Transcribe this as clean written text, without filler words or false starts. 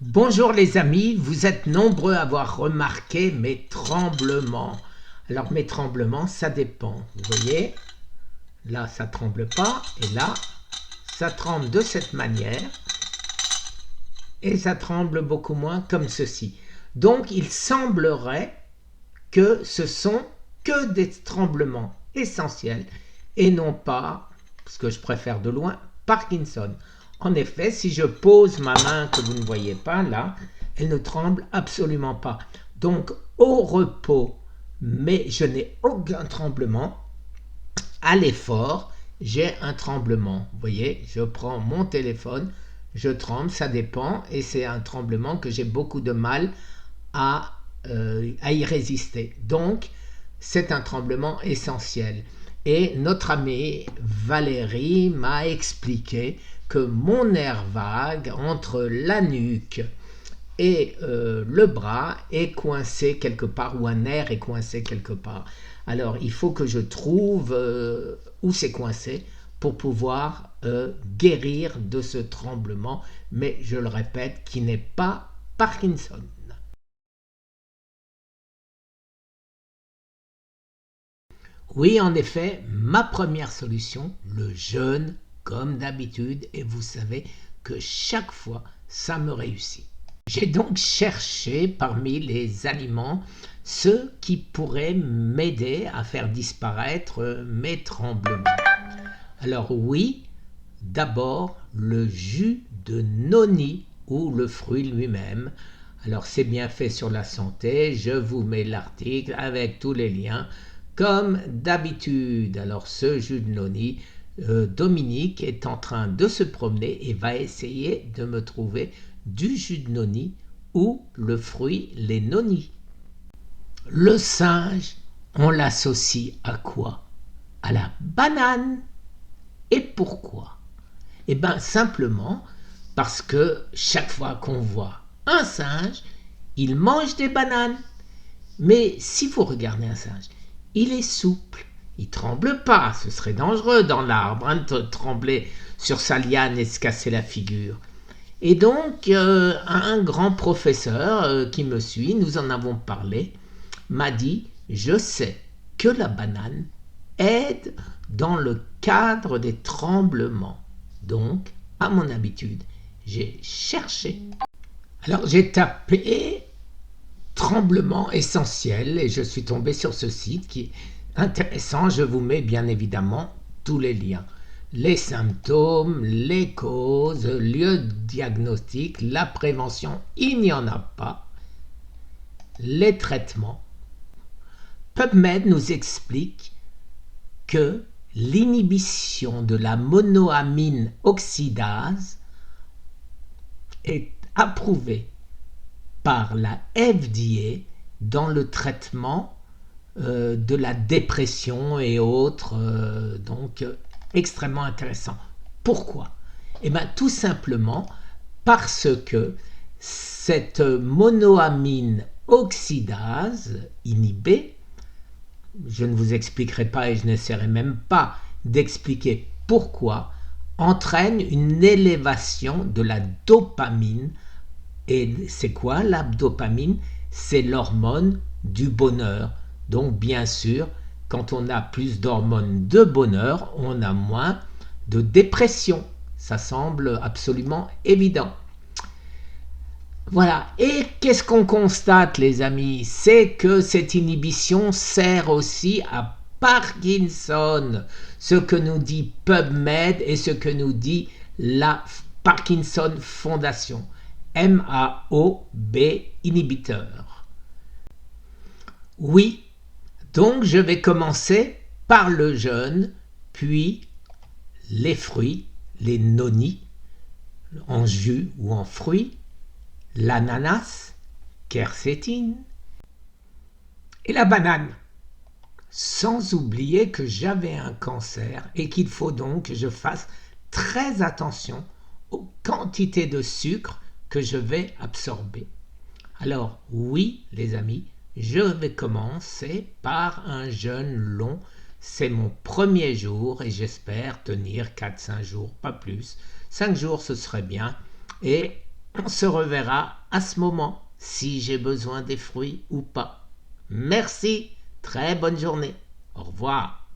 Bonjour les amis, vous êtes nombreux à avoir remarqué mes tremblements. Alors mes tremblements, ça dépend. Vous voyez, là ça tremble pas et là ça tremble de cette manière et ça tremble beaucoup moins comme ceci. Donc il semblerait que ce sont que des tremblements essentiels et non pas, ce que je préfère de loin, Parkinson. En effet, si je pose ma main que vous ne voyez pas là, elle ne tremble absolument pas. Donc au repos, mais je n'ai aucun tremblement. À l'effort, j'ai un tremblement. Vous voyez, je prends mon téléphone, je tremble, ça dépend, et c'est un tremblement que j'ai beaucoup de mal à y résister. Donc, c'est un tremblement essentiel. Et notre amie Valérie m'a expliqué que mon nerf vague entre la nuque et le bras est coincé quelque part, ou un nerf est coincé quelque part. Alors, il faut que je trouve où c'est coincé pour pouvoir guérir de ce tremblement, mais je le répète, qui n'est pas Parkinson. Oui, en effet, ma première solution, le jeûne, comme d'habitude, et vous savez que chaque fois, ça me réussit. J'ai donc cherché parmi les aliments ceux qui pourraient m'aider à faire disparaître mes tremblements. Alors oui, d'abord le jus de noni ou le fruit lui-même. Alors c'est bien fait sur la santé, je vous mets l'article avec tous les liens comme d'habitude. Alors ce jus de noni, Dominique est en train de se promener et va essayer de me trouver du jus de noni ou le fruit les nonis. Le singe, on l'associe à quoi? À la banane. Et pourquoi? Eh bien simplement parce que chaque fois qu'on voit un singe, il mange des bananes. Mais si vous regardez un singe, il est souple, il ne tremble pas, ce serait dangereux dans l'arbre de trembler sur sa liane et se casser la figure. Et donc un grand professeur qui me suit, nous en avons parlé, m'a dit, je sais que la banane aide dans le cadre des tremblements. Donc, à mon habitude, j'ai cherché. Alors j'ai tapé tremblement essentiel et je suis tombé sur ce site qui est intéressant. Je vous mets bien évidemment tous les liens. Les symptômes, les causes, lieu de diagnostic, la prévention, il n'y en a pas. Les traitements. PubMed nous explique que l'inhibition de la monoamine oxydase est approuvée par la FDA dans le traitement de la dépression et autres, donc extrêmement intéressant. Pourquoi? Eh bien tout simplement parce que cette monoamine oxydase inhibée, je ne vous expliquerai pas et je n'essaierai même pas d'expliquer pourquoi, entraîne une élévation de la dopamine. Et c'est quoi la dopamine? C'est l'hormone du bonheur. Donc bien sûr, quand on a plus d'hormones de bonheur, on a moins de dépression. Ça semble absolument évident. Voilà. Et qu'est-ce qu'on constate, les amis? C'est que cette inhibition sert aussi à Parkinson. Ce que nous dit PubMed et ce que nous dit la Parkinson Foundation. MAOB inhibiteur. Oui, donc je vais commencer par le jeûne, puis les fruits, les nonis, en jus ou en fruits, l'ananas, quercétine, et la banane. Sans oublier que j'avais un cancer et qu'il faut donc que je fasse très attention aux quantités de sucre que je vais absorber. Alors oui, les amis, je vais commencer par un jeûne long. C'est mon premier jour et j'espère tenir 4-5 jours, pas plus. 5 jours, ce serait bien. Et On se reverra à ce moment, si j'ai besoin des fruits ou pas. Merci, très bonne journée. Au revoir.